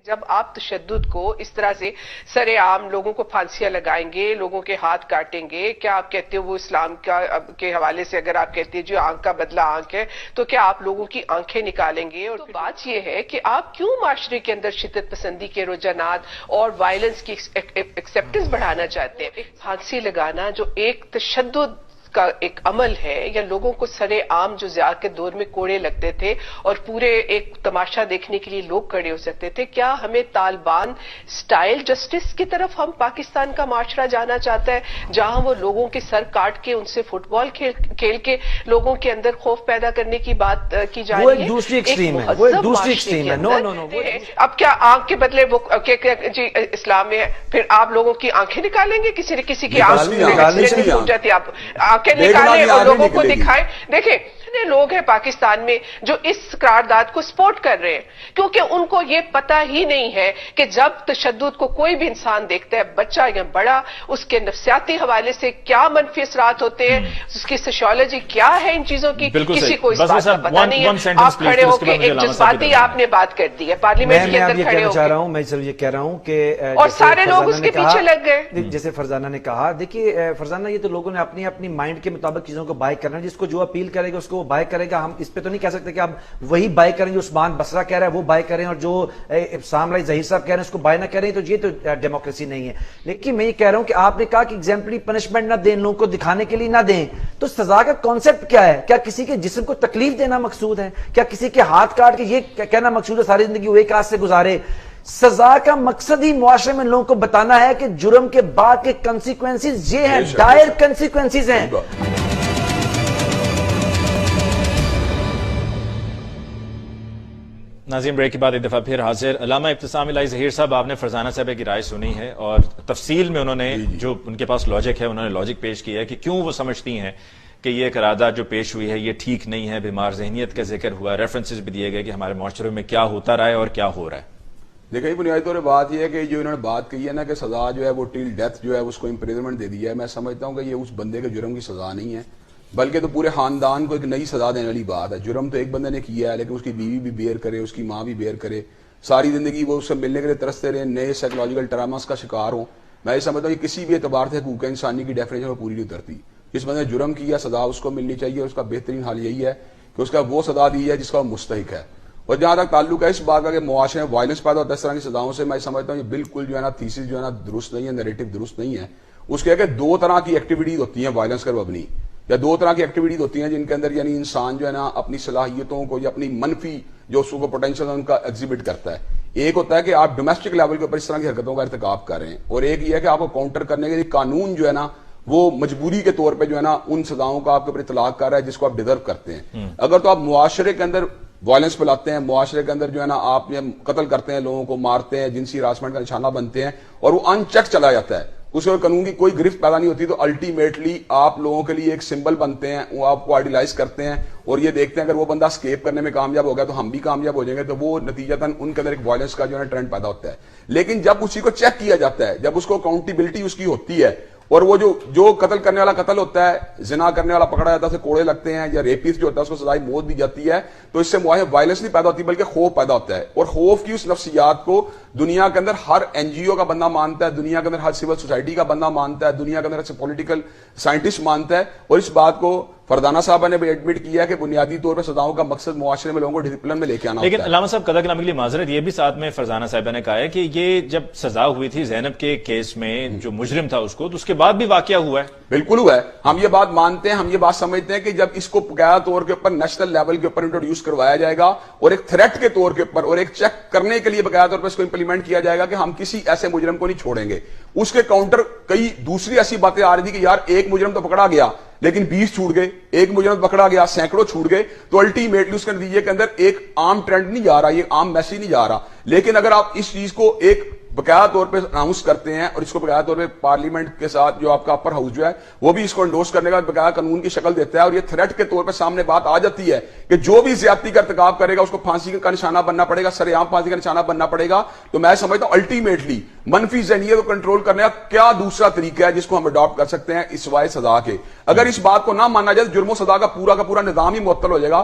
جب آپ تشدد کو اس طرح سے سر عام لوگوں کو پھانسیاں لگائیں گے، لوگوں کے ہاتھ کاٹیں گے، کیا آپ کہتے ہو وہ اسلام کے حوالے سے اگر آپ کہتے ہیں جو آنکھ کا بدلہ آنکھ ہے تو کیا آپ لوگوں کی آنکھیں نکالیں گے؟ اور تو بات یہ ہے کہ آپ کیوں معاشرے کے اندر شدت پسندی کے رجحانات اور وائلنس کی ایکسیپٹنس بڑھانا چاہتے ہیں؟ پھانسی لگانا جو ایک تشدد کا ایک عمل ہے، یا لوگوں کو سر عام جو زیاد کے دور میں کوڑے لگتے تھے اور پورے ایک تماشا دیکھنے کے لیے لوگ کھڑے ہو سکتے تھے، کیا ہمیں طالبان سٹائل جسٹس کی طرف ہم پاکستان کا معاشرہ جانا چاہتا ہے جہاں وہ لوگوں کے سر کاٹ کے ان سے فٹ بال کھیل کے لوگوں کے اندر خوف پیدا کرنے کی بات کی جا رہی ہے؟ وہ ایک دوسری ایکسٹریم ہے، وہ ایک دوسری ایکسٹریم ہے۔ نو اب کیا آنکھ کے بدلے وہ جی اسلام میں ہے، پھر آپ لوگوں کی آنکھیں نکالیں گے؟ کسی کی آنکھ ٹوٹ جاتی ہے، آپ آنکھیں نکالیں اور لوگوں کو دکھائیں۔ دیکھیں لوگ ہیں پاکستان میں جو اس قرارداد کو سپورٹ کر رہے ہیں کیونکہ ان کو یہ پتا ہی نہیں ہے کہ جب تشدد کو کوئی بھی انسان دیکھتا ہے، بچہ یا بڑا، اس کے نفسیاتی حوالے سے کیا منفی اثرات ہوتے ہیں، اس کی سوشیولوجی کیا ہے ان چیزوں کی، کسی کو اس بات کا پتا نہیں ہے۔ آپ کھڑے ہو کے ایک جذباتی آپ نے بات کر دی ہے، پارلیمنٹ کے اندر کھڑے ہو کے، میں صرف یہ کہہ رہا ہوں کہ اور سارے لوگ اس کے پیچھے لگ گئے۔ جیسے فرزانہ نے کہا، دیکھیے فرزانہ یہ تو لوگوں نے اپنی مائنڈ کے مطابق چیزوں کو بائی کرنا ہے، جس کو جو اپیل کرے گا اس کو وہ بائی کرے گا۔ ہم اس پہ تو نہیں کہہ سکتے کہ اب وہی بائی کریں جو عثمان بصرہ کہہ رہا ہے وہ بائی کریں، اور جو سامرائی ظہیر صاحب کہہ رہے ہیں اس کو بائی نہ کریں، تو یہ تو ڈیموکریسی نہیں ہے۔ لیکن میں یہ کہہ رہا ہوں کہ آپ نے کہا کہ ایگزامپلی پنشمنٹ نہ دیں، لوگوں کو دکھانے کے لیے نہ دیں، تو سزا کا کانسیپٹ کیا ہے؟ کیا کسی کے جسم کو تکلیف دینا مقصود ہے؟ کیا کسی کے ہاتھ کاٹ کے یہ کہنا مقصود ہے ساری زندگی وہ ایک ہاتھ سے گزارے؟ سزا کا مقصد ہی معاشرے میں لوگوں کو بتانا ہے کہ جرم کے بعد کے کنسیکوینسز یہ ہیں، ڈائر کنسیکوینسز ہیں۔ ناظرین بریک کے بعد ایک دفعہ پھر حاضر۔ علامہ ابتسام الہی ظہیر صاحب، آپ نے فرزانہ صاحبہ کی رائے سنی ہے اور تفصیل میں انہوں نے جو ان کے پاس لاجک ہے انہوں نے لاجک پیش کیا ہے کہ کیوں وہ سمجھتی ہیں کہ یہ قرارداد جو پیش ہوئی ہے یہ ٹھیک نہیں ہے۔ بیمار ذہنیت کا ذکر ہوا، ریفرنسز بھی دیے گئے کہ ہمارے معاشرے میں کیا ہوتا رہا ہے اور کیا ہو رہا ہے۔ دیکھیں بنیادی طور پر بات یہ ہے کہ جو انہوں نے بات کی ہے نا کہ سزا جو ہے وہ ٹل ڈیتھ جو ہے اس کو امپریزنمنٹ دے دی ہے، میں سمجھتا ہوں کہ یہ اس بندے کے جرم کی سزا نہیں ہے بلکہ تو پورے خاندان کو ایک نئی سزا دینے والی بات ہے۔ جرم تو ایک بندے نے کیا ہے لیکن اس کی بیوی بھی بیئر کرے، اس کی ماں بھی بیئر کرے، ساری زندگی وہ اس سے ملنے کے لیے ترستے رہے، نئے سائیکولوجیکل ٹراماس کا شکار ہوں۔ میں یہ سمجھتا ہوں کہ کسی بھی اعتبار سے حقوق انسانی کی ڈیفینیشن پوری نہیں اترتی۔ جس بندے نے جرم کیا سزا اس کو ملنی چاہیے، اور اس کا بہترین حال یہی ہے کہ اس کا وہ سزا دی ہے جس کا وہ مستحق ہے۔ اور جہاں تک تعلق ہے اس بات کا کہ معاشرے میں وائلنس پیدا ہوتا ہے اس طرح کی سزاؤں سے، میں سمجھتا ہوں یہ بالکل جو ہے نا تھیسس جو ہے نا درست نہیں ہے، نیریٹو درست نہیں ہے۔ اس کے کہ دو طرح کی ایکٹیویٹیز ہوتی ہیں وائلنس پر مبنی، یا دو طرح کی ایکٹیویٹیز ہوتی ہیں جن کے اندر یعنی انسان جو ہے نا اپنی صلاحیتوں کو یا اپنی منفی جو اس کو پوٹینشیل ان کا ایگزیبٹ کرتا ہے۔ ایک ہوتا ہے کہ آپ ڈومیسٹک لیول کے اوپر اس طرح کی حرکتوں کا ارتکاب کر رہے ہیں، اور ایک یہ ہے کہ آپ کو کاؤنٹر کرنے کے لیے قانون جو ہے نا وہ مجبوری کے طور پہ جو ہے نا ان سزاؤں کا آپ کے اوپر اطلاق کر رہا ہے جس کو آپ ڈیزرو کرتے ہیں۔ اگر تو آپ معاشرے کے اندر وائلنس پھیلاتے ہیں، معاشرے کے اندر جو ہے نا آپ قتل کرتے ہیں، لوگوں کو مارتے ہیں، جنسی ہراسمنٹ کا نشانہ بنتے ہیں، اور وہ ان چیک چلا جاتا ہے، اس کے قانون کی کوئی گرفت پیدا نہیں ہوتی، تو الٹیمیٹلی آپ لوگوں کے لیے ایک سمبل بنتے ہیں، وہ آپ کو آئیڈیلائز کرتے ہیں اور یہ دیکھتے ہیں اگر وہ بندہ اسکیپ کرنے میں کامیاب ہو گیا تو ہم بھی کامیاب ہو جائیں گے، تو وہ نتیجتاً ان کے اندر ایک وائلنس کا جو ہے ٹرینڈ پیدا ہوتا ہے۔ لیکن جب اسی کو چیک کیا جاتا ہے، جب اس کو اکاؤنٹیبلٹی اس کی ہوتی ہے، اور وہ جو قتل کرنے والا قتل ہوتا ہے، زنا کرنے والا پکڑا جاتا ہے، اسے کوڑے لگتے ہیں، یا ریپسٹ جو ہوتا ہے اس کو سزائے موت دی جاتی ہے، تو اس سے وائلنس نہیں پیدا ہوتی بلکہ خوف پیدا ہوتا ہے، اور خوف کی اس نفسیات کو دنیا کے اندر ہر این جی او کا بندہ مانتا ہے، دنیا کے اندر ہر سول سوسائٹی کا بندہ مانتا ہے، دنیا کے اندر ہر پولیٹیکل سائنٹسٹ مانتا ہے، اور اس بات کو فرزانہ صاحبہ نے بھی ایڈمٹ کیا ہے کہ بنیادی طور پر سزاؤں کا مقصد معاشرے میں لوگوں کو ڈسپلن میں لے کے آنا ہوتا ہے۔ لیکن علامہ صاحب قدر کلام کے لیے معذرت یہ بھی ساتھ میں فرزانہ صاحبہ نے کہا ہے کہ یہ جب سزا ہوئی تھی زینب کے کیس میں جو مجرم تھا اس کو، تو اس کے بعد بھی واقعہ ہوا ہے۔ بالکل ہوا ہے، ہم یہ بات مانتے ہیں، ہم یہ بات سمجھتے ہیں کہ جب اس کو باقاعدہ طور کے اوپر نیشنل لیول کے اوپر انٹروڈیوس کروایا جائے گا اور ایک تھریٹ کے طور کے اوپر اور ایک چیک کرنے کے لیے باقاعدہ طور پر اس کو امپلیمنٹ کیا جائے گا کہ ہم کسی ایسے مجرم کو نہیں چھوڑیں گے، اس کے کاؤنٹر کئی دوسری ایسی باتیں آ رہی تھی کہ یار ایک مجرم تو پکڑا گیا لیکن 20 چھوٹ گئے، ایک مجرم پکڑا گیا سینکڑوں چھوٹ گئے، تو الٹیمیٹلی اس کے نتیجے کے اندر ایک عام ٹرینڈ نہیں جا رہا، یہ عام میسج نہیں جا رہا۔ لیکن اگر آپ اس چیز کو ایک باقاعدہ طور پہ اناؤنس کرتے ہیں اور اس کو باقاعدہ طور پہ پارلیمنٹ کے ساتھ جو آپ کا اپر ہاؤس جو ہے وہ بھی اس کو انڈورس کرنے کا باقاعدہ قانون کی شکل دیتا ہے، اور یہ تھریٹ کے طور پہ سامنے بات آ جاتی ہے کہ جو بھی زیادتی کا ارتکاب کرے گا اس کو پھانسی کا نشانہ بننا پڑے گا، سر عام پھانسی کا نشانہ بننا پڑے گا۔ تو میں سمجھتا ہوں الٹیمیٹلی منفی ذہنیت کو کنٹرول کرنے کا کیا دوسرا طریقہ ہے جس کو ہم اڈاپٹ کر سکتے ہیں اس سوائے سزا کے؟ اگر اس بات کو نہ مانا جائے تو جرم و سزا کا پورا نظام ہی معطل ہو جائے گا۔